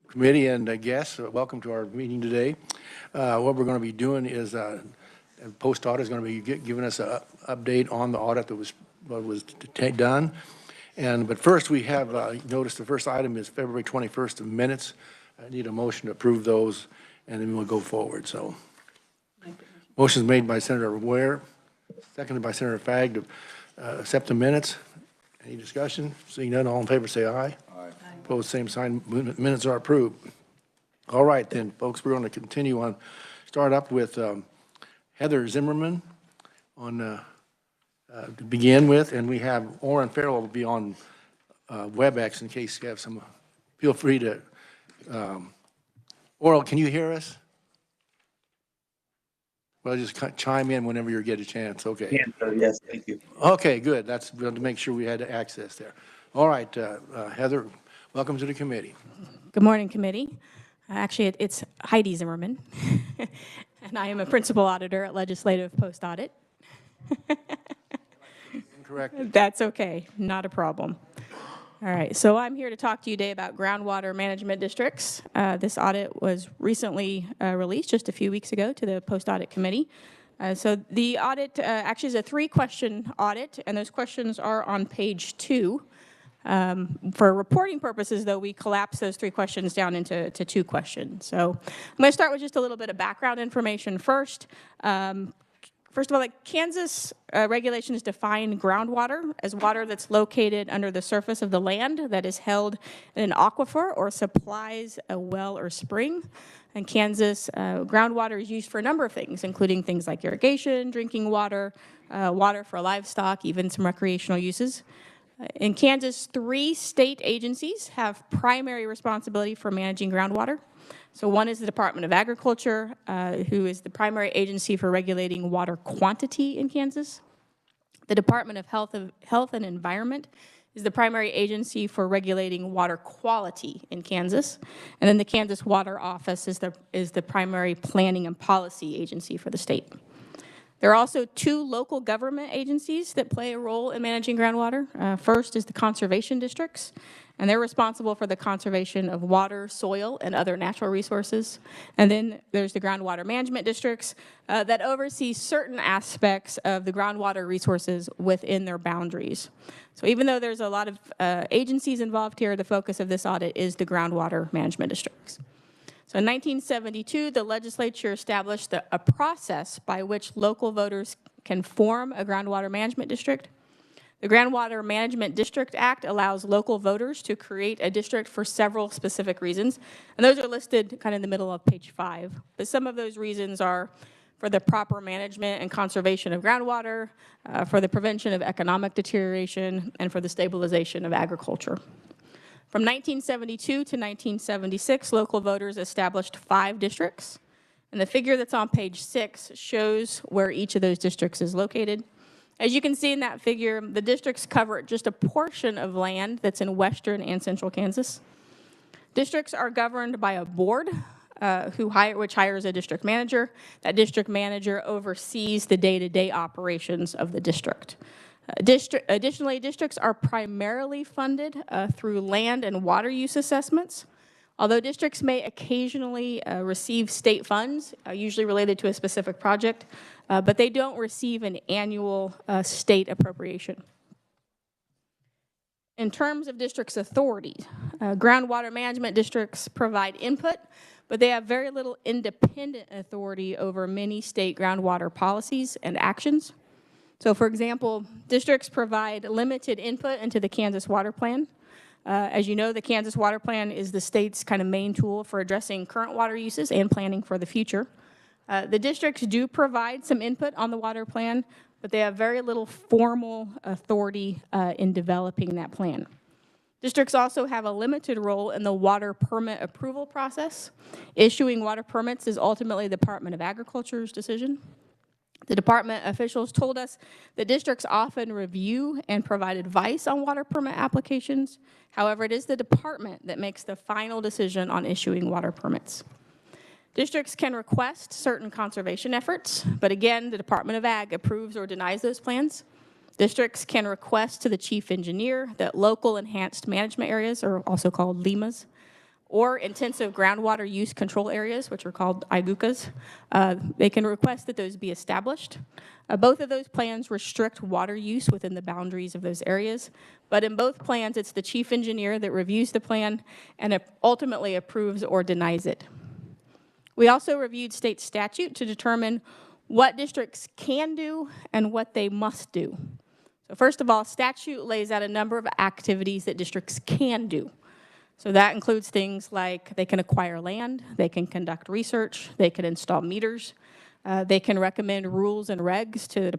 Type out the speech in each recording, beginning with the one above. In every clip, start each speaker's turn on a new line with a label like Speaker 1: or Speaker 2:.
Speaker 1: Committee and guests, welcome to our meeting today. What we're going to be doing is post audit is going to be giving us an update on the audit that was done. But first, we have noticed the first item is February 21st of minutes. I need a motion to approve those, and then we'll go forward. So, motion is made by Senator Ware, seconded by Senator Fagg to accept the minutes. Any discussion? Seeing none, all in favor say aye. Aye. Opposed, same sign. Minutes are approved. All right, then, folks, we're going to continue on. Start up with Heather Zimmerman on to begin with, and we have Orrin Farrell will be on WebEx in case you have some. Feel free to. Oral, can you hear us? Well, just chime in whenever you get a chance. Okay.
Speaker 2: Yes, thank you.
Speaker 1: Okay, good. That's to make sure we had access there. All right, Heather, welcome to the committee.
Speaker 3: Good morning, committee. Actually, it's Heidi Zimmerman, and I am a principal auditor at Legislative Post Audit.
Speaker 1: Incorrect.
Speaker 3: That's okay, not a problem. All right, so I'm here to talk to you today about groundwater management districts. This audit was recently released just a few weeks ago to the Post Audit Committee. So the audit actually is a 3-question audit, and those questions are on page 2. For reporting purposes, though, we collapse those 3 questions down into 2 questions. So I'm going to start with just a little bit of background information first. First of all, Kansas regulations define groundwater as water that's located under the surface of the land that is held in an aquifer or supplies a well or spring. In Kansas, groundwater is used for a number of things, including things like irrigation, drinking water, water for livestock, even some recreational uses. In Kansas, 3 state agencies have primary responsibility for managing groundwater. So one is the Department of Agriculture, who is the primary agency for regulating water quantity in Kansas. The Department of Health and Environment is the primary agency for regulating water quality in Kansas. And then the Kansas Water Office is the primary planning and policy agency for the state. There are also 2 local government agencies that play a role in managing groundwater. First is the conservation districts, and they're responsible for the conservation of water, soil, and other natural resources. And then there's the groundwater management districts that oversee certain aspects of the groundwater resources within their boundaries. So even though there's a lot of agencies involved here, the focus of this audit is the groundwater management districts. So in 1972, the legislature established a process by which local voters can form a groundwater management district. The Groundwater Management District Act allows local voters to create a district for several specific reasons, and those are listed kind of in the middle of page 5. But some of those reasons are for the proper management and conservation of groundwater, for the prevention of economic deterioration, and for the stabilization of agriculture. From 1972 to 1976, local voters established 5 districts, and the figure that's on page 6 shows where each of those districts is located. As you can see in that figure, the districts cover just a portion of land that's in western and central Kansas. Districts are governed by a board which hires a district manager. That district manager oversees the day-to-day operations of the district. Additionally, districts are primarily funded through land and water use assessments, although districts may occasionally receive state funds, usually related to a specific project, but they don't receive an annual state appropriation. In terms of districts' authority, groundwater management districts provide input, but they have very little independent authority over many state groundwater policies and actions. So, for example, districts provide limited input into the Kansas Water Plan. As you know, the Kansas Water Plan is the state's kind of main tool for addressing current water uses and planning for the future. The districts do provide some input on the water plan, but they have very little formal authority in developing that plan. Districts also have a limited role in the water permit approval process. Issuing water permits is ultimately the Department of Agriculture's decision. The department officials told us that districts often review and provide advice on water permit applications. However, it is the department that makes the final decision on issuing water permits. Districts can request certain conservation efforts, but again, the Department of Ag approves or denies those plans. Districts can request to the chief engineer that local enhanced management areas, or also called LEMAs, or intensive groundwater use control areas, which are called IGUCAs. They can request that those be established. Both of those plans restrict water use within the boundaries of those areas, but in both plans, it's the chief engineer that reviews the plan and ultimately approves or denies it. We also reviewed state statute to determine what districts can do and what they must do. So first of all, statute lays out a number of activities that districts can do. So that includes things like they can acquire land, they can conduct research, they can install meters, they can recommend rules and regs to the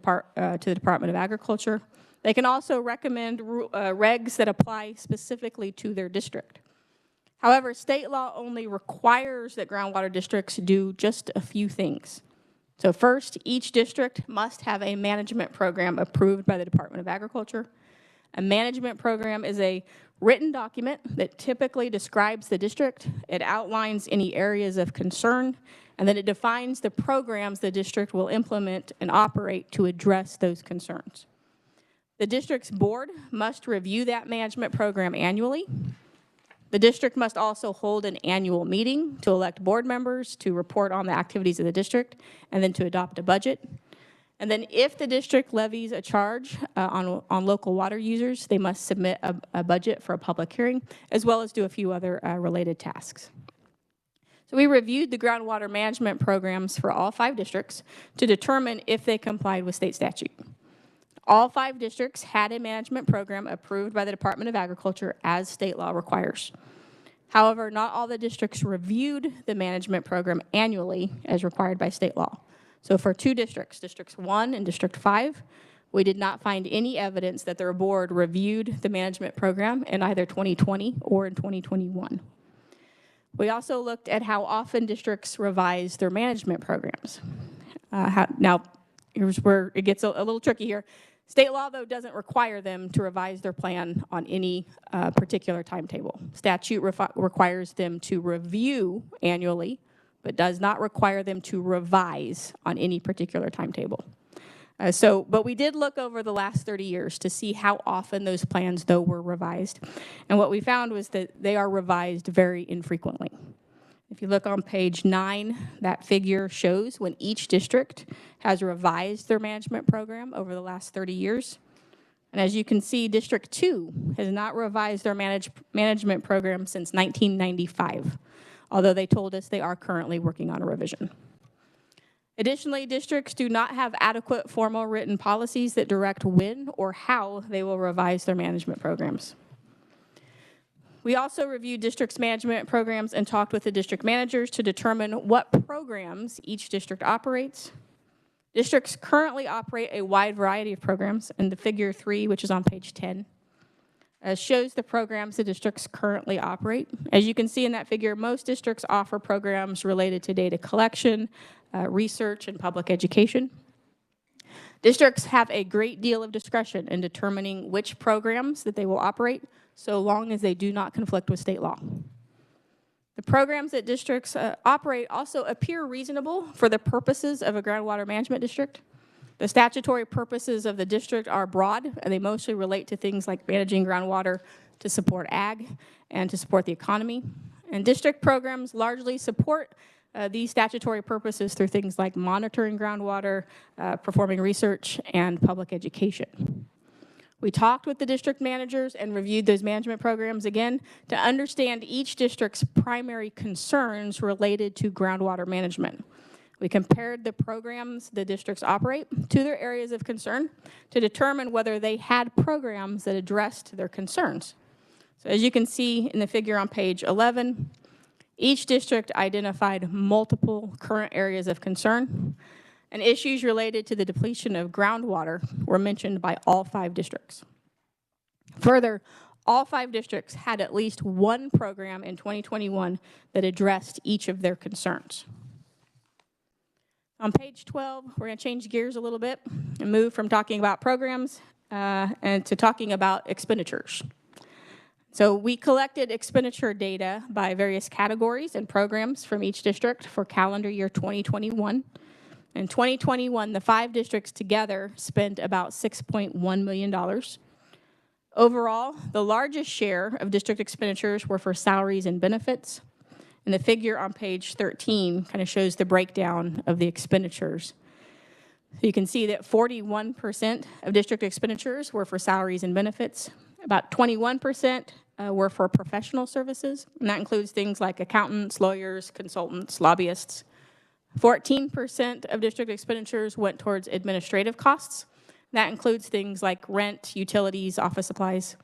Speaker 3: Department of Agriculture. They can also recommend regs that apply specifically to their district. However, state law only requires that groundwater districts do just a few things. So first, each district must have a management program approved by the Department of Agriculture. A management program is a written document that typically describes the district. It outlines any areas of concern, and then it defines the programs the district will implement and operate to address those concerns. The district's board must review that management program annually. The district must also hold an annual meeting to elect board members, to report on the activities of the district, and then to adopt a budget. And then if the district levies a charge on local water users, they must submit a budget for a public hearing, as well as do a few other related tasks. So we reviewed the groundwater management programs for all 5 districts to determine if they complied with state statute. All 5 districts had a management program approved by the Department of Agriculture as state law requires. However, not all the districts reviewed the management program annually as required by state law. So for 2 districts, Districts 1 and District 5, we did not find any evidence that their board reviewed the management program in either 2020 or in 2021. We also looked at how often districts revise their management programs. Now, here's where it gets a little tricky here. State law, though, doesn't require them to revise their plan on any particular timetable. Statute requires them to review annually, but does not require them to revise on any particular timetable. But we did look over the last 30 years to see how often those plans, though, were revised. And what we found was that they are revised very infrequently. If you look on page 9, that figure shows when each district has revised their management program over the last 30 years. And as you can see, District 2 has not revised their management program since 1995, although they told us they are currently working on a revision. Additionally, districts do not have adequate formal written policies that direct when or how they will revise their management programs. We also reviewed districts' management programs and talked with the district managers to determine what programs each district operates. Districts currently operate a wide variety of programs, and the figure 3, which is on page 10, shows the programs the districts currently operate. As you can see in that figure, most districts offer programs related to data collection, research, and public education. Districts have a great deal of discretion in determining which programs that they will operate, so long as they do not conflict with state law. The programs that districts operate also appear reasonable for the purposes of a groundwater management district. The statutory purposes of the district are broad, and they mostly relate to things like managing groundwater to support ag and to support the economy. And district programs largely support these statutory purposes through things like monitoring groundwater, performing research, and public education. We talked with the district managers and reviewed those management programs again to understand each district's primary concerns related to groundwater management. We compared the programs the districts operate to their areas of concern to determine whether they had programs that addressed their concerns. So as you can see in the figure on page 11, each district identified multiple current areas of concern, and issues related to the depletion of groundwater were mentioned by all 5 districts. Further, all 5 districts had at least one program in 2021 that addressed each of their concerns. On page 12, we're going to change gears a little bit and move from talking about programs and to talking about expenditures. So we collected expenditure data by various categories and programs from each district for calendar year 2021. In 2021, the 5 districts together spent about $6.1 million. Overall, the largest share of district expenditures were for salaries and benefits. And the figure on page 13 kind of shows the breakdown of the expenditures. So you can see that 41% of district expenditures were for salaries and benefits. About 21% were for professional services, and that includes things like accountants, lawyers, consultants, lobbyists. 14% of district expenditures went towards administrative costs. That includes things like rent, utilities, office supplies.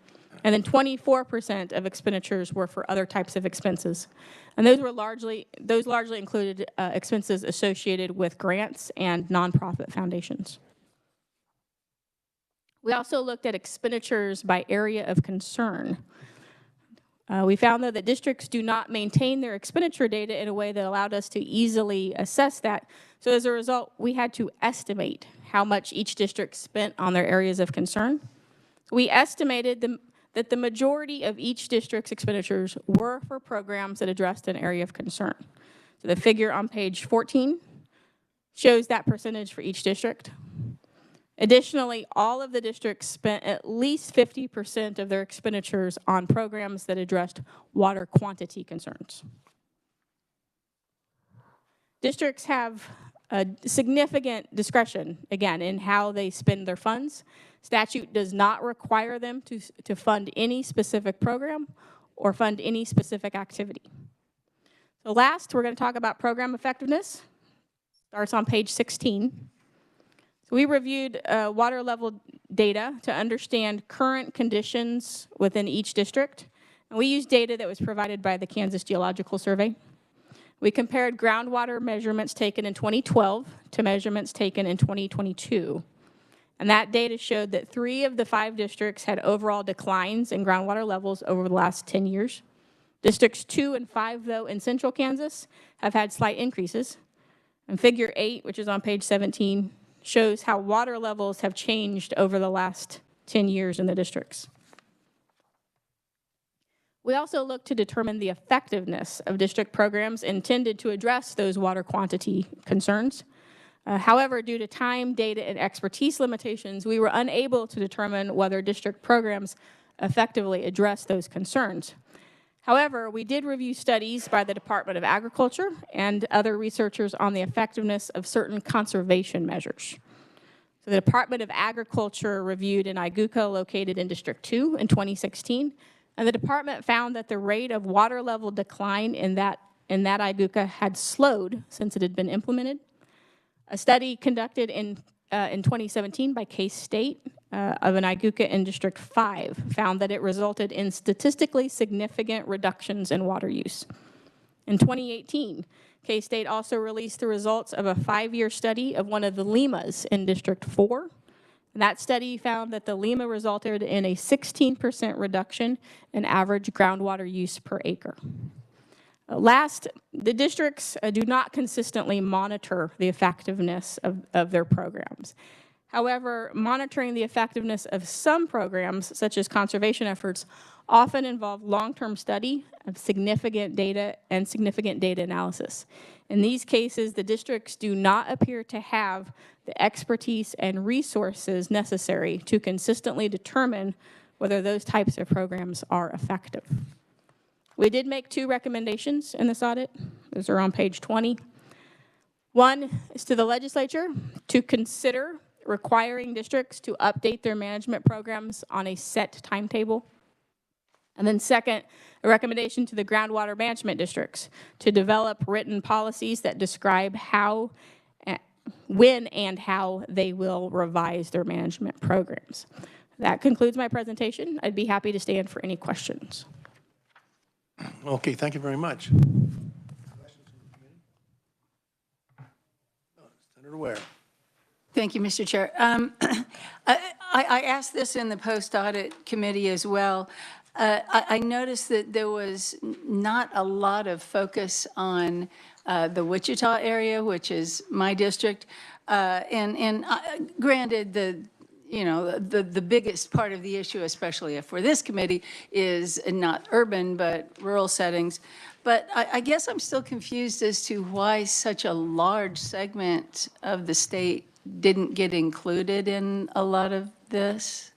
Speaker 3: And then 24% of expenditures were for other types of expenses. And those largely included expenses associated with grants and nonprofit foundations. We also looked at expenditures by area of concern. We found, though, that districts do not maintain their expenditure data in a way that allowed us to easily assess that. So as a result, we had to estimate how much each district spent on their areas of concern. We estimated that the majority of each district's expenditures were for programs that addressed an area of concern. So the figure on page 14 shows that percentage for each district. Additionally, all of the districts spent at least 50% of their expenditures on programs that addressed water quantity concerns. Districts have a significant discretion, again, in how they spend their funds. Statute does not require them to fund any specific program or fund any specific activity. So last, we're going to talk about program effectiveness. Starts on page 16. We reviewed water level data to understand current conditions within each district. And we used data that was provided by the Kansas Geological Survey. We compared groundwater measurements taken in 2012 to measurements taken in 2022. And that data showed that 3 of the 5 districts had overall declines in groundwater levels over the last 10 years. Districts 2 and 5, though, in central Kansas have had slight increases. And figure 8, which is on page 17, shows how water levels have changed over the last 10 years in the districts. We also look to determine the effectiveness of district programs intended to address those water quantity concerns. However, due to time, data, and expertise limitations, we were unable to determine whether district programs effectively address those concerns. However, we did review studies by the Department of Agriculture and other researchers on the effectiveness of certain conservation measures. So the Department of Agriculture reviewed an IGUCA located in District 2 in 2016, and the department found that the rate of water level decline in that IGUCA had slowed since it had been implemented. A study conducted in 2017 by K-State of an IGUCA in District 5 found that it resulted in statistically significant reductions in water use. In 2018, K-State also released the results of a 5-year study of one of the LEMAs in District 4. And that study found that the LEMA resulted in a 16% reduction in average groundwater use per acre. Last, the districts do not consistently monitor the effectiveness of their programs. However, monitoring the effectiveness of some programs, such as conservation efforts, often involve long-term study of significant data and significant data analysis. In these cases, the districts do not appear to have the expertise and resources necessary to consistently determine whether those types of programs are effective. We did make 2 recommendations in this audit. Those are on page 20. One is to the legislature to consider requiring districts to update their management programs on a set timetable. And then second, a recommendation to the groundwater management districts to develop written policies that describe how, when and how they will revise their management programs. That concludes my presentation. I'd be happy to stand for any questions.
Speaker 1: Okay, thank you very much. Senator Ware.
Speaker 2: Thank you, Mr. Chair. I asked this in the post-audit committee as well. I noticed that there was not a lot of focus on the Wichita area, which is my district. Granted, the biggest part of the issue, especially for this committee, is not urban but rural settings. But I guess I'm still confused as to why such a large segment of the state didn't get included in a lot of this.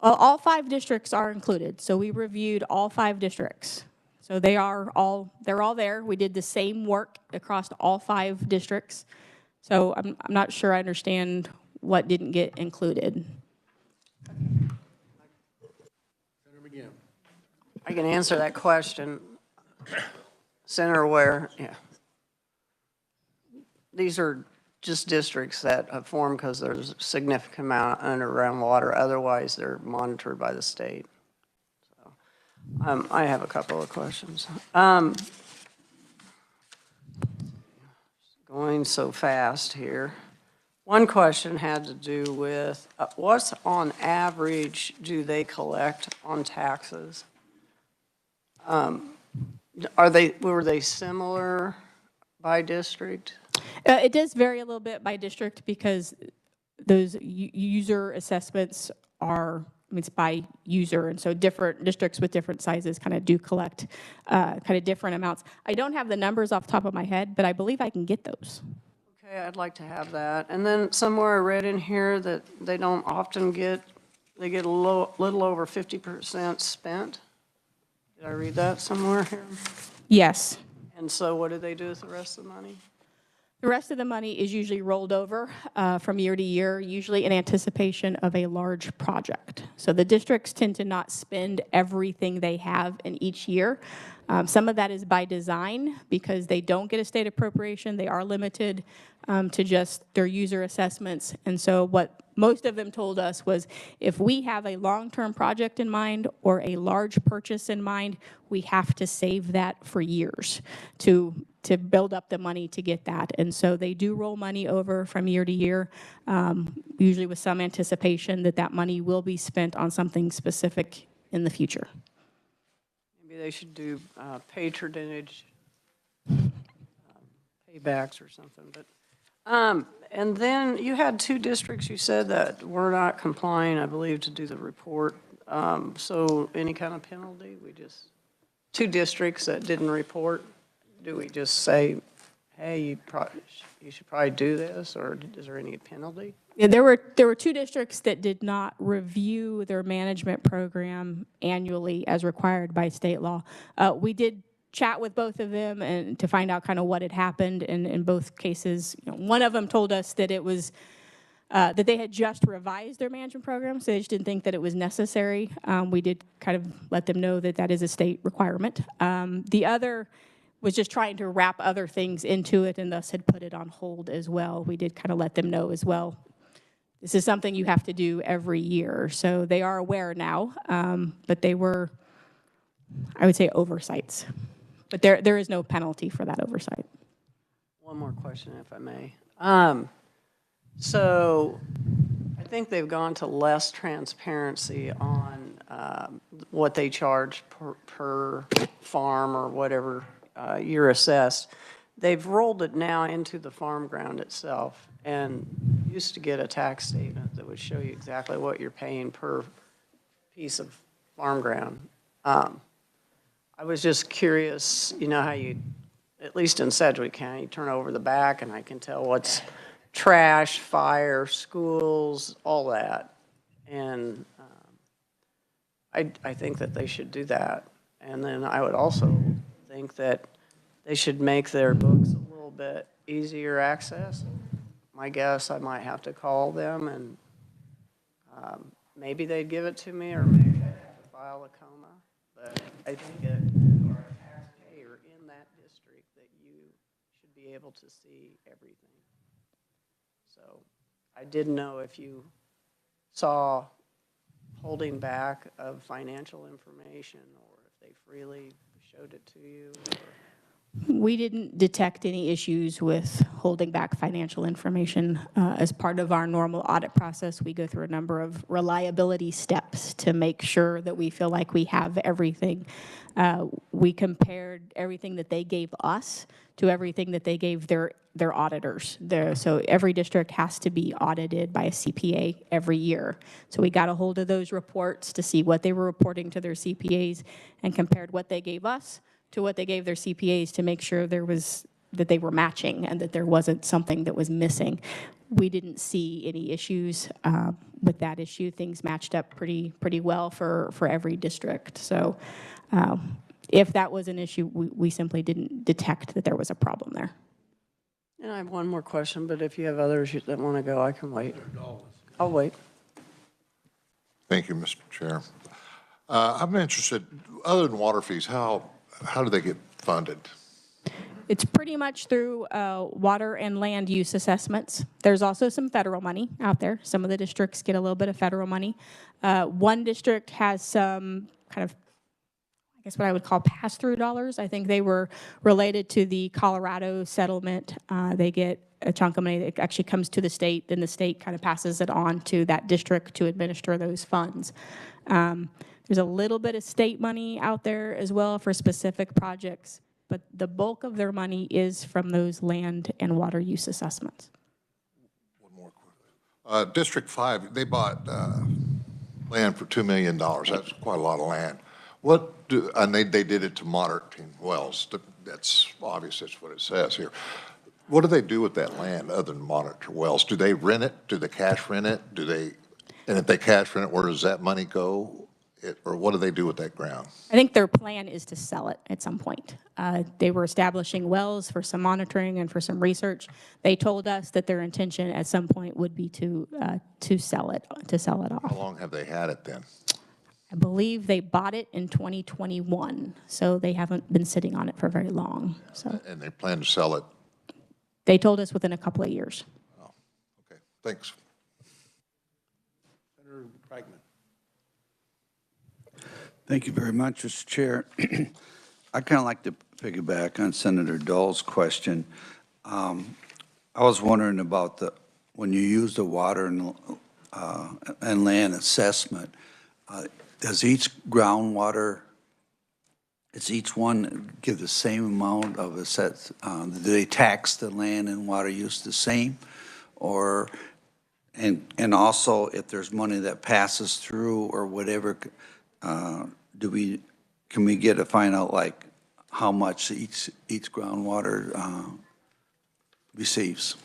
Speaker 3: All 5 districts are included, so we reviewed all 5 districts. So they're all there. We did the same work across all 5 districts. So I'm not sure I understand what didn't get included.
Speaker 1: Senator McGinn.
Speaker 4: I can answer that question. Senator Ware, yeah. These are just districts that have formed because there's a significant amount of underground water. Otherwise, they're monitored by the state. So, I have a couple of questions. Going so fast here. One question had to do with what's on average do they collect on taxes? Were they similar by district?
Speaker 3: It does vary a little bit by district because those user assessments are, I mean, it's by user, and so different districts with different sizes kind of do collect kind of different amounts. I don't have the numbers off the top of my head, but I believe I can get those.
Speaker 4: Okay, I'd like to have that. And then somewhere I read in here that they don't often get, they get a little over 50% spent. Did I read that somewhere here?
Speaker 3: Yes.
Speaker 4: And so what do they do with the rest of the money?
Speaker 3: The rest of the money is usually rolled over from year to year, usually in anticipation of a large project. So the districts tend to not spend everything they have in each year. Some of that is by design because they don't get a state appropriation. They are limited to just their user assessments. And so what most of them told us was if we have a long-term project in mind or a large purchase in mind, we have to save that for years to build up the money to get that. And so they do roll money over from year to year, usually with some anticipation that that money will be spent on something specific in the future.
Speaker 4: Maybe they should do patronage paybacks or something. But and then you had 2 districts you said that were not complying, I believe, to do the report. So any kind of penalty? 2 districts that didn't report. Do we just say, hey, you should probably do this, or is there any penalty?
Speaker 3: Yeah, there were 2 districts that did not review their management program annually as required by state law. We did chat with both of them and to find out kind of what had happened. And in both cases, one of them told us that it was that they had just revised their management program, so they just didn't think that it was necessary. We did kind of let them know that that is a state requirement. The other was just trying to wrap other things into it and thus had put it on hold as well. We did kind of let them know as well. This is something you have to do every year. So they are aware now, but they were, I would say, oversights. But there is no penalty for that oversight.
Speaker 4: One more question, if I may. So I think they've gone to less transparency on what they charge per farm or whatever you're assessed. They've rolled it now into the farm ground itself, and used to get a tax statement that would show you exactly what you're paying per piece of farm ground. I was just curious, you know how you, at least in Sedgwick County, you turn over the back and I can tell what's trash, fire, schools, all that. And I think that they should do that. And then I would also think that they should make their books a little bit easier access. My guess, I might have to call them and maybe they'd give it to me, or maybe I'd have to file a coma. But I think that you are a taxpayer in that district that you should be able to see everything. So I didn't know if you saw holding back of financial information or if they freely showed it to you.
Speaker 3: We didn't detect any issues with holding back financial information. As part of our normal audit process, we go through a number of reliability steps to make sure that we feel like we have everything. We compared everything that they gave us to everything that they gave their auditors. So every district has to be audited by a CPA every year. So we got a hold of those reports to see what they were reporting to their CPAs and compared what they gave us to what they gave their CPAs to make sure there was that they were matching and that there wasn't something that was missing. We didn't see any issues with that issue. Things matched up pretty well for every district. So if that was an issue, we simply didn't detect that there was a problem there.
Speaker 4: And I have one more question, but if you have others that want to go, I can wait. I'll wait.
Speaker 5: Thank you, Mr. Chair. I'm interested, other than water fees, how do they get funded?
Speaker 3: It's pretty much through water and land use assessments. There's also some federal money out there. Some of the districts get a little bit of federal money. One district has some kind of, I guess what I would call pass-through dollars. I think they were related to the Colorado settlement. They get a chunk of money that actually comes to the state, then the state kind of passes it on to that district to administer those funds. There's a little bit of state money out there as well for specific projects, but the bulk of their money is from those land and water use assessments.
Speaker 5: One more quick. District 5, they bought land for $2 million. That's quite a lot of land. And they did it to monitoring wells. That's obvious, that's what it says here. What do they do with that land other than monitor wells? Do they rent it? Do they cash rent it? And if they cash rent it, where does that money go? Or what do they do with that ground?
Speaker 3: I think their plan is to sell it at some point. They were establishing wells for some monitoring and for some research. They told us that their intention at some point would be to sell it off.
Speaker 5: How long have they had it then?
Speaker 3: I believe they bought it in 2021, so they haven't been sitting on it for very long. So
Speaker 5: And they plan to sell it?
Speaker 3: they told us within a couple of years.
Speaker 5: Oh, okay, thanks.
Speaker 1: Senator Bragman.
Speaker 6: Thank you very much, Mr. Chair. I kind of like to piggyback on Senator Dahl's question. I was wondering about when you use the water and land assessment, does each groundwater, does each one give the same amount of do they tax the land and water use the same? Or, and also if there's money that passes through or whatever, can we get to find out like how much each groundwater receives?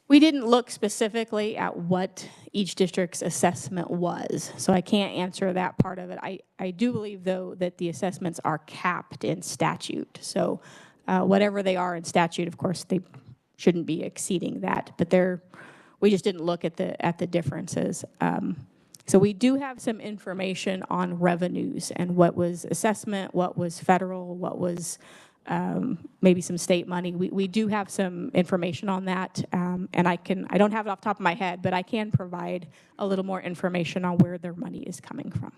Speaker 3: We didn't look specifically at what each district's assessment was, so I can't answer that part of it. I do believe, though, that the assessments are capped in statute. So whatever they are in statute, of course, they shouldn't be exceeding that. But we just didn't look at the differences. So we do have some information on revenues and what was assessment, what was federal, what was maybe some state money. We do have some information on that, and I don't have it off the top of my head, but I can provide a little more information on where their money is coming from.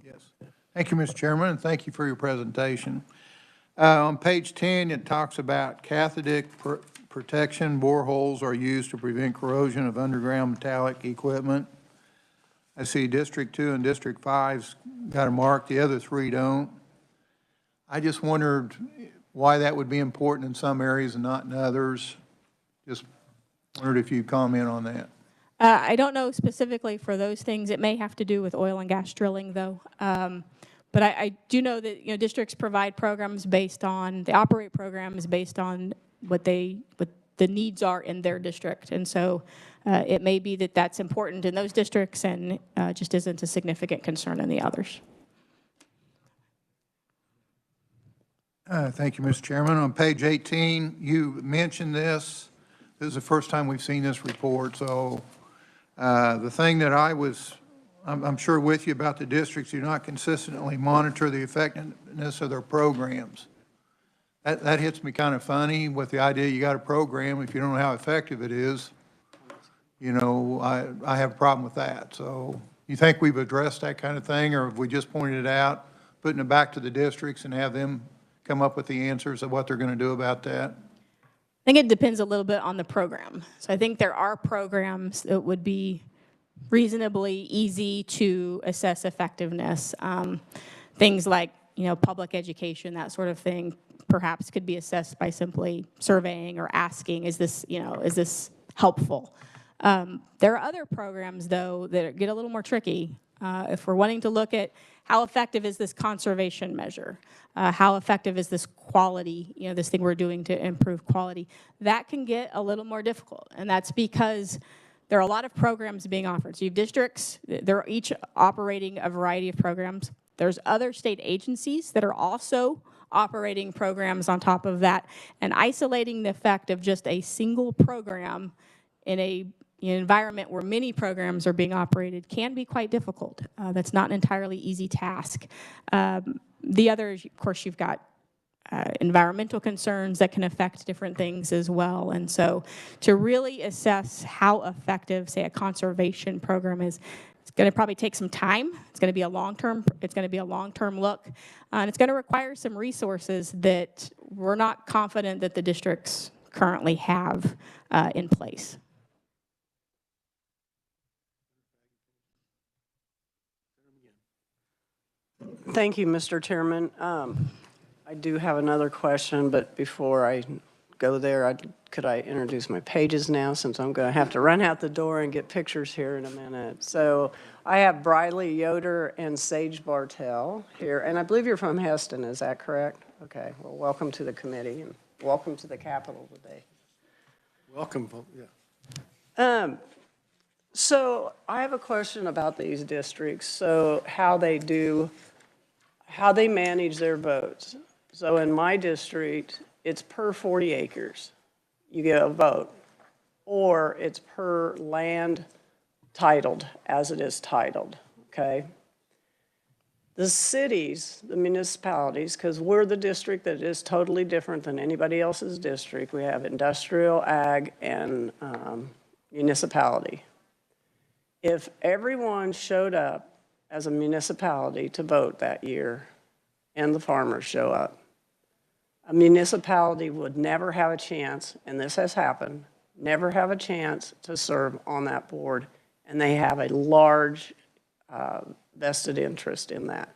Speaker 7: Yes. Thank you, Mr. Chairman, and thank you for your presentation. On page 10, it talks about cathodic protection. Boreholes are used to prevent corrosion of underground metallic equipment. I see District 2 and District 5's got a mark, the other three don't. I just wondered why that would be important in some areas and not in others. Just wondered if you'd comment on that.
Speaker 3: I don't know specifically for those things. It may have to do with oil and gas drilling, though. But I do know that districts provide programs they operate programs based on what the needs are in their district, and so it may be that that's important in those districts and just isn't a significant concern in the others.
Speaker 7: Thank you, Mr. Chairman. On page 18, you mentioned this. This is the first time we've seen this report, so the thing that I'm sure with you about the districts do not consistently monitor the effectiveness of their programs. That hits me kind of funny with the idea you got a program, if you don't know how effective it is, I have a problem with that. So you think we've addressed that kind of thing, or have we just pointed it out, putting it back to the districts and have them come up with the answers of what they're going to do about that?
Speaker 3: I think it depends a little bit on the program. So I think there are programs that would be reasonably easy to assess effectiveness. Things like, public education, that sort of thing, perhaps could be assessed by simply surveying or asking, is this helpful? There are other programs, though, that get a little more tricky. If we're wanting to look at how effective is this conservation measure, how effective is this quality, this thing we're doing to improve quality, that can get a little more difficult. And that's because there are a lot of programs being offered. So you have districts, they're each operating a variety of programs. There's other state agencies that are also operating programs on top of that, and isolating the effect of just a single program in an environment where many programs are being operated can be quite difficult. That's not an entirely easy task. The other, of course, you've got environmental concerns that can affect different things as well. And so to really assess how effective, say, a conservation program is, it's going to probably take some time. It's going to be a long-term look, and it's going to require some resources that we're not confident that the districts currently have in place.
Speaker 4: Thank you, Mr. Chairman. I do have another question, but before I go there, could I introduce my pages now, since I'm going to have to run out the door and get pictures here in a minute. So I have Briley Yoder and Sage Bartell here, and I believe you're from Heston, is that correct? Okay, well, welcome to the committee, and welcome to the Capitol today.
Speaker 1: Welcome, yeah.
Speaker 4: So I have a question about these districts, so how they manage their votes. So in my district, it's per 40 acres, you get a vote, or it's per land titled as it is titled, okay? The cities, the municipalities, because we're the district that is totally different than anybody else's district. We have industrial, ag, and municipality. If everyone showed up as a municipality to vote that year, and the farmers show up, a municipality would never have a chance, and this has happened, never have a chance to serve on that board, and they have a large vested interest in that.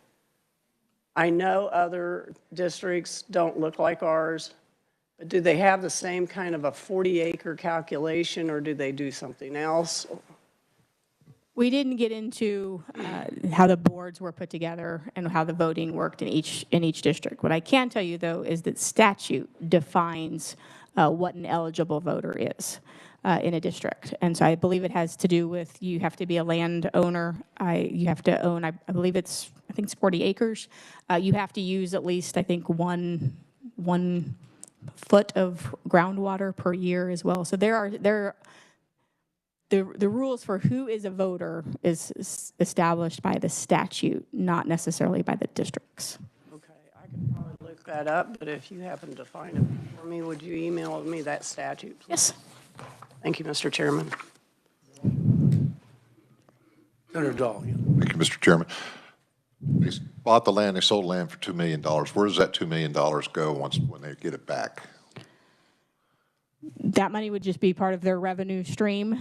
Speaker 4: I know other districts don't look like ours, but do they have the same kind of a 40-acre calculation, or do they do something else?
Speaker 3: We didn't get into how the boards were put together and how the voting worked in each district. What I can tell you, though, is that statute defines what an eligible voter is in a district. And so I believe it has to do with you have to be a landowner. You have to own, I think it's 40 acres. You have to use at least, I think, one foot of groundwater per year as well. So the rules for who is a voter is established by the statute, not necessarily by the districts.
Speaker 4: Okay, I could probably look that up, but if you happen to find it for me, would you email me that statute, please?
Speaker 3: Yes.
Speaker 4: Thank you, Mr. Chairman.
Speaker 1: Senator Dahl, yeah.
Speaker 5: Thank you, Mr. Chairman. They bought the land, they sold land for $2 million. Where does that $2 million go when they get it back?
Speaker 3: That money would just be part of their revenue stream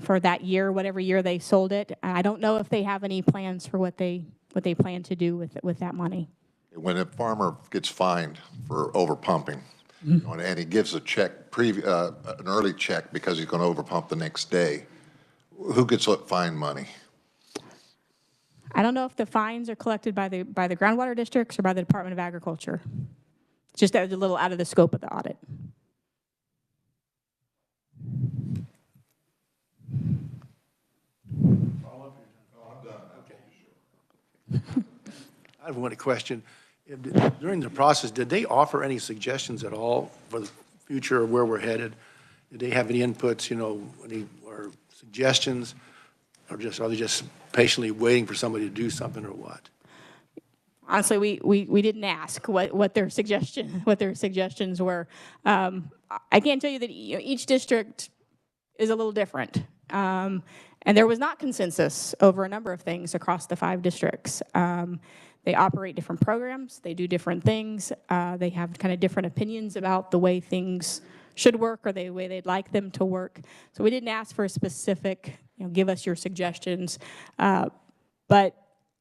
Speaker 3: for that year, whatever year they sold it. I don't know if they have any plans for what they plan to do with that money.
Speaker 5: When a farmer gets fined for overpumping, and he gives a check, an early check because he's going to overpump the next day, who gets what fine money?
Speaker 3: I don't know if the fines are collected by the groundwater districts or by the Department of Agriculture. Just a little out of the scope of the audit.
Speaker 1: I have one question. During the process, did they offer any suggestions at all for the future or where we're headed? Did they have any inputs, or suggestions, or are they just patiently waiting for somebody to do something, or what?
Speaker 3: Honestly, we didn't ask what their suggestions were. I can tell you that each district is a little different. And there was not consensus over a number of things across the 5 districts. They operate different programs. They do different things. They have kind of different opinions about the way things should work or the way they'd like them to work. So we didn't ask for a specific, give us your suggestions. But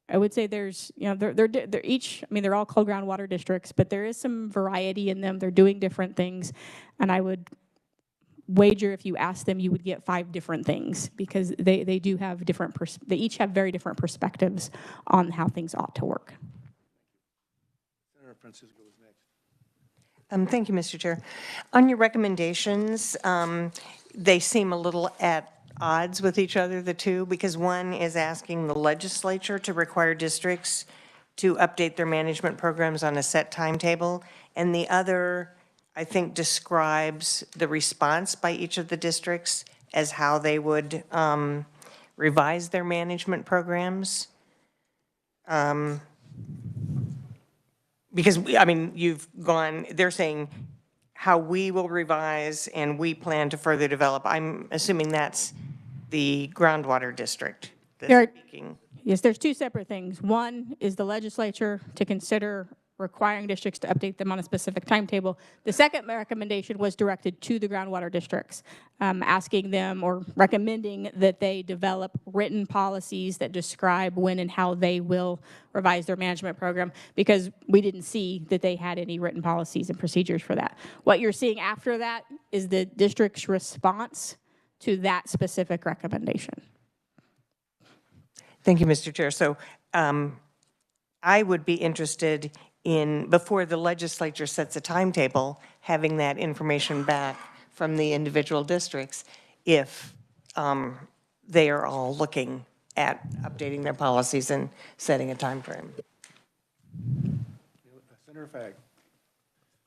Speaker 3: I would say there's, they're each, they're all called groundwater districts, but there is some variety in them. They're doing different things. And I would wager if you ask them, you would get 5 different things, because they do have different, they each have very different perspectives on how things ought to work.
Speaker 1: Senator Francisco is next.
Speaker 8: Thank you, Mr. Chair. On your recommendations, they seem a little at odds with each other, the two, because one is asking the legislature to require districts to update their management programs on a set timetable, and the other, I think, describes the response by each of the districts as how they would revise their management programs. Because, I mean, they're saying how we will revise and we plan to further develop. I'm assuming that's the groundwater district that's speaking.
Speaker 3: Yes, there's 2 separate things. One is the legislature to consider requiring districts to update them on a specific timetable. The second recommendation was directed to the groundwater districts, asking them or recommending that they develop written policies that describe when and how they will revise their management program, because we didn't see that they had any written policies and procedures for that. What you're seeing after that is the district's response to that specific recommendation.
Speaker 8: Thank you, Mr. Chair. So I would be interested in, before the legislature sets a timetable, having that information back from the individual districts if they are all looking at updating their policies and setting a time frame.
Speaker 1: Senator Fagg.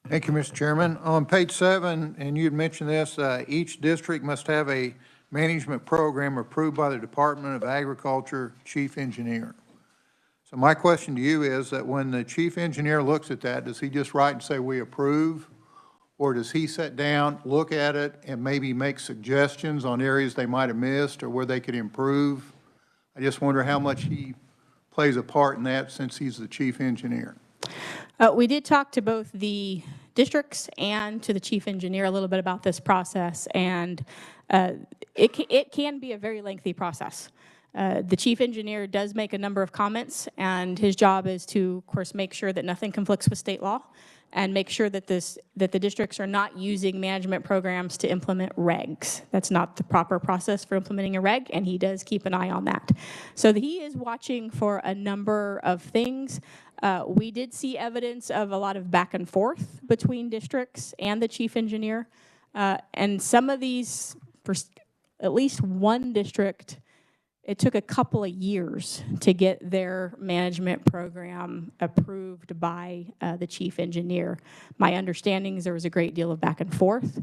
Speaker 7: Thank you, Mr. Chairman. On page 7, and you had mentioned this, each district must have a management program approved by the Department of Agriculture chief engineer. So my question to you is that when the chief engineer looks at that, does he just write and say, we approve? Or does he sit down, look at it, and maybe make suggestions on areas they might have missed or where they could improve? I just wonder how much he plays a part in that since he's the chief engineer.
Speaker 3: We did talk to both the districts and to the chief engineer a little bit about this process, and it can be a very lengthy process. The chief engineer does make a number of comments, and his job is to, of course, make sure that nothing conflicts with state law and make sure that the districts are not using management programs to implement regs. That's not the proper process for implementing a reg, and he does keep an eye on that. So he is watching for a number of things. We did see evidence of a lot of back and forth between districts and the chief engineer. And some of these, for at least one district, it took a couple of years to get their management program approved by the chief engineer. My understanding is there was a great deal of back and forth.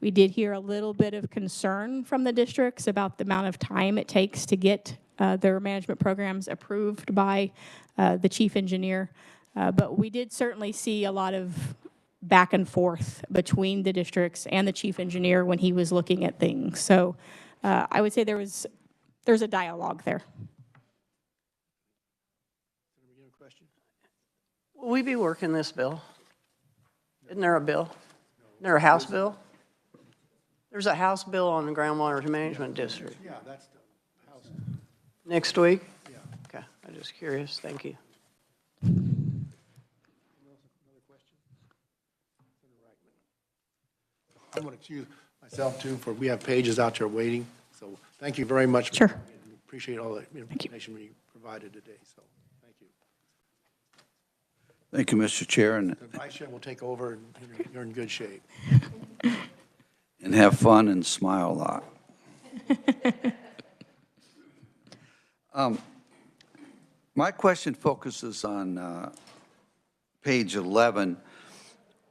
Speaker 3: We did hear a little bit of concern from the districts about the amount of time it takes to get their management programs approved by the chief engineer. But we did certainly see a lot of back and forth between the districts and the chief engineer when he was looking at things. So I would say there's a dialogue there.
Speaker 4: Will we be working this bill? Isn't there a bill? Isn't there a House bill? There's a House bill on the groundwater management district.
Speaker 1: Yeah, that's the House.
Speaker 4: Next week?
Speaker 1: Yeah.
Speaker 4: Okay, I'm just curious. Thank you.
Speaker 1: I want to excuse myself too, for we have pages out there waiting. So thank you very much.
Speaker 3: Sure.
Speaker 1: Appreciate all the information you provided today. So thank you.
Speaker 6: Thank you, Mr. Chair, and
Speaker 1: The vice chair will take over, and you're in good shape.
Speaker 6: have fun and smile a lot. My question focuses on page 11,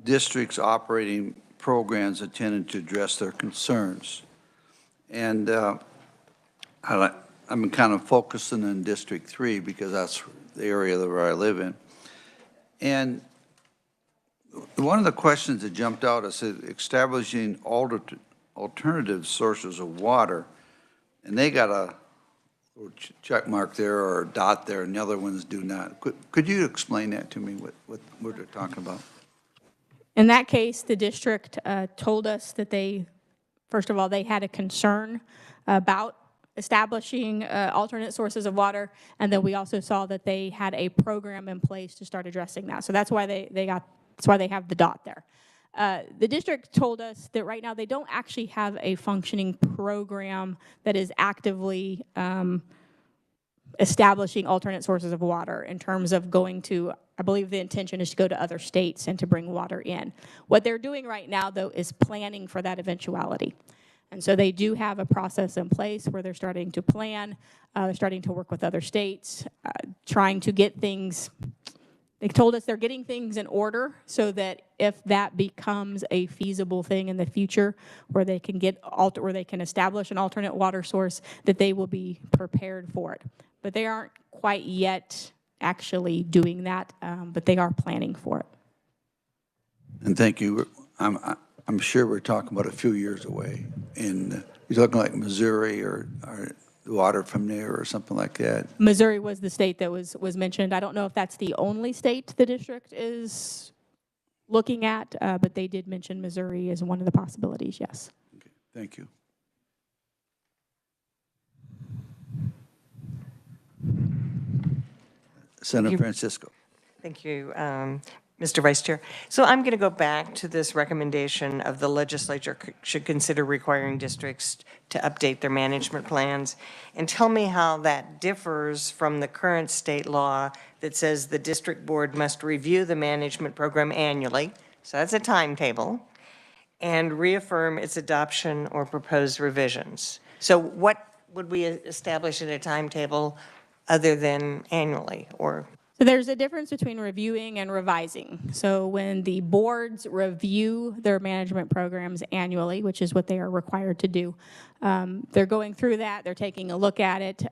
Speaker 6: districts operating programs intended to address their concerns. And I'm kind of focusing on District 3 because that's the area where I live in. And one of the questions that jumped out is establishing alternative sources of water. And they got a little check mark there or a dot there, and the other ones do not. Could you explain that to me, what they're talking about?
Speaker 3: In that case, the district told us that first of all, they had a concern about establishing alternate sources of water, and then we also saw that they had a program in place to start addressing that. So that's why they have the dot there. The district told us that right now they don't actually have a functioning program that is actively establishing alternate sources of water in terms of going to, I believe the intention is to go to other states and to bring water in. What they're doing right now, though, is planning for that eventuality. And so they do have a process in place where they're starting to plan, they're starting to work with other states, trying to get things. They told us they're getting things in order so that if that becomes a feasible thing in the future where they can where they can establish an alternate water source, that they will be prepared for it. But they aren't quite yet actually doing that, but they are planning for it.
Speaker 6: And thank you. I'm sure we're talking about a few years away. And you're talking like Missouri or water from there or something like that.
Speaker 3: Missouri was the state that was mentioned. I don't know if that's the only state the district is looking at, but they did mention Missouri as one of the possibilities, yes.
Speaker 6: Okay, thank you. Senator Francisco.
Speaker 8: Thank you, Mr. Vice Chair. So I'm going to go back to this recommendation of the legislature should consider requiring districts to update their management plans, and tell me how that differs from the current state law that says the district board must review the management program annually, so that's a timetable, and reaffirm its adoption or proposed revisions. So what would we establish in a timetable other than annually, or?
Speaker 3: So there's a difference between reviewing and revising. So when the boards review their management programs annually, which is what they are required to do, they're going through that, they're taking a look at it,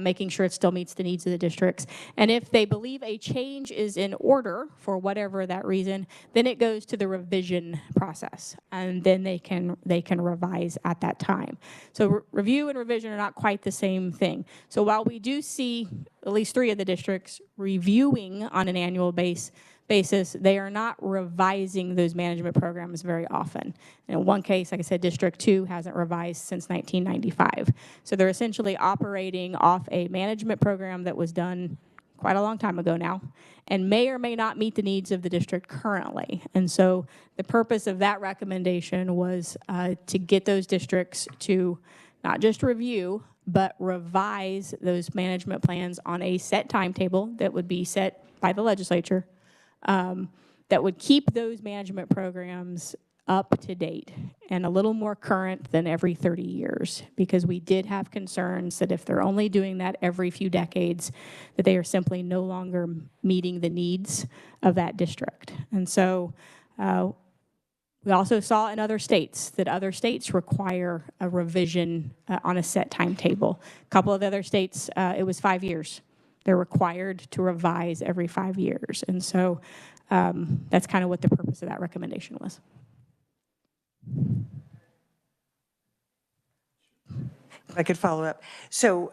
Speaker 3: making sure it still meets the needs of the districts. And if they believe a change is in order for whatever that reason, then it goes to the revision process, and then they can revise at that time. So review and revision are not quite the same thing. So while we do see at least 3 of the districts reviewing on an annual basis, they are not revising those management programs very often. In one case, like I said, District 2 hasn't revised since 1995. So they're essentially operating off a management program that was done quite a long time ago now, and may or may not meet the needs of the district currently. And so the purpose of that recommendation was to get those districts to not just review, but revise those management plans on a set timetable that would be set by the legislature, that would keep those management programs up to date and a little more current than every 30 years, because we did have concerns that if they're only doing that every few decades, that they are simply no longer meeting the needs of that district. And so we also saw in other states that other states require a revision on a set timetable. A couple of other states, it was 5 years. They're required to revise every 5 years. And so that's kind of what the purpose of that recommendation was.
Speaker 8: If I could follow up. So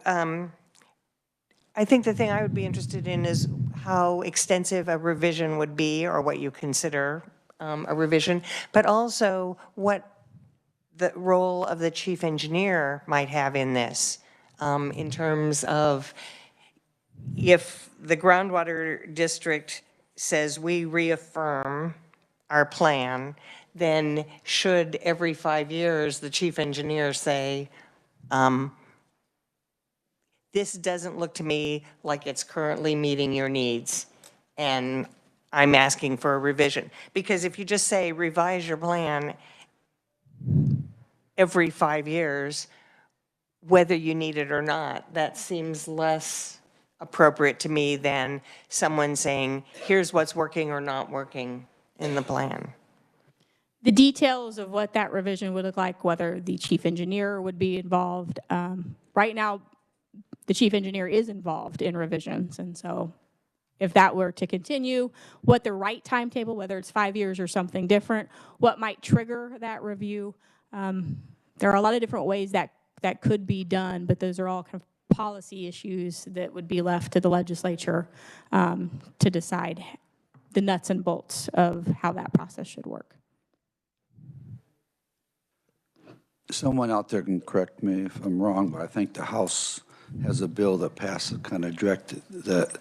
Speaker 8: I think the thing I would be interested in is how extensive a revision would be, or what you consider a revision, but also what the role of the chief engineer might have in this, in terms of if the groundwater district says we reaffirm our plan, then should every 5 years the chief engineer say, this doesn't look to me like it's currently meeting your needs, and I'm asking for a revision? Because if you just say revise your plan every 5 years, whether you need it or not, that seems less appropriate to me than someone saying, here's what's working or not working in the plan.
Speaker 3: The details of what that revision would look like, whether the chief engineer would be involved. Right now, the chief engineer is involved in revisions, and so if that were to continue, what the right timetable, whether it's 5 years or something different, what might trigger that review. There are a lot of different ways that could be done, but those are all kind of policy issues that would be left to the legislature to decide the nuts and bolts of how that process should work.
Speaker 6: Someone out there can correct me if I'm wrong, but I think the House has a bill that passed that kind of directed that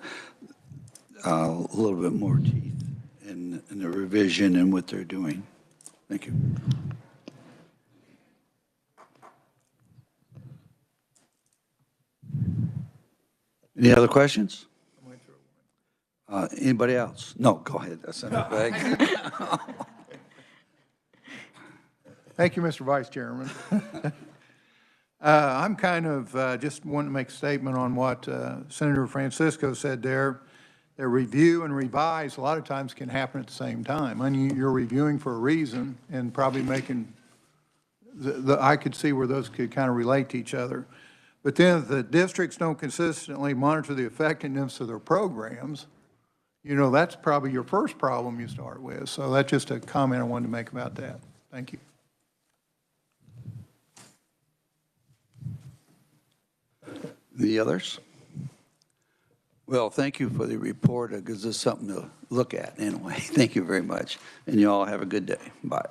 Speaker 6: a little bit more teeth in the revision and what they're doing. Thank you. Any other questions? Anybody else? No, go ahead, Senator Begg.
Speaker 7: Thank you, Mr. Vice Chairman. I'm kind of, just wanting to make a statement on what Senator Francisco said there. Their review and revise, a lot of times can happen at the same time. I mean, you're reviewing for a reason and probably making, I could see where those could kind of relate to each other. But then if the districts don't consistently monitor the effectiveness of their programs, you know, that's probably your first problem you start with. So that's just a comment I wanted to make about that. Thank you.
Speaker 6: The others? Well, thank you for the report. It gives us something to look at anyway. Thank you very much. And you all have a good day. Bye.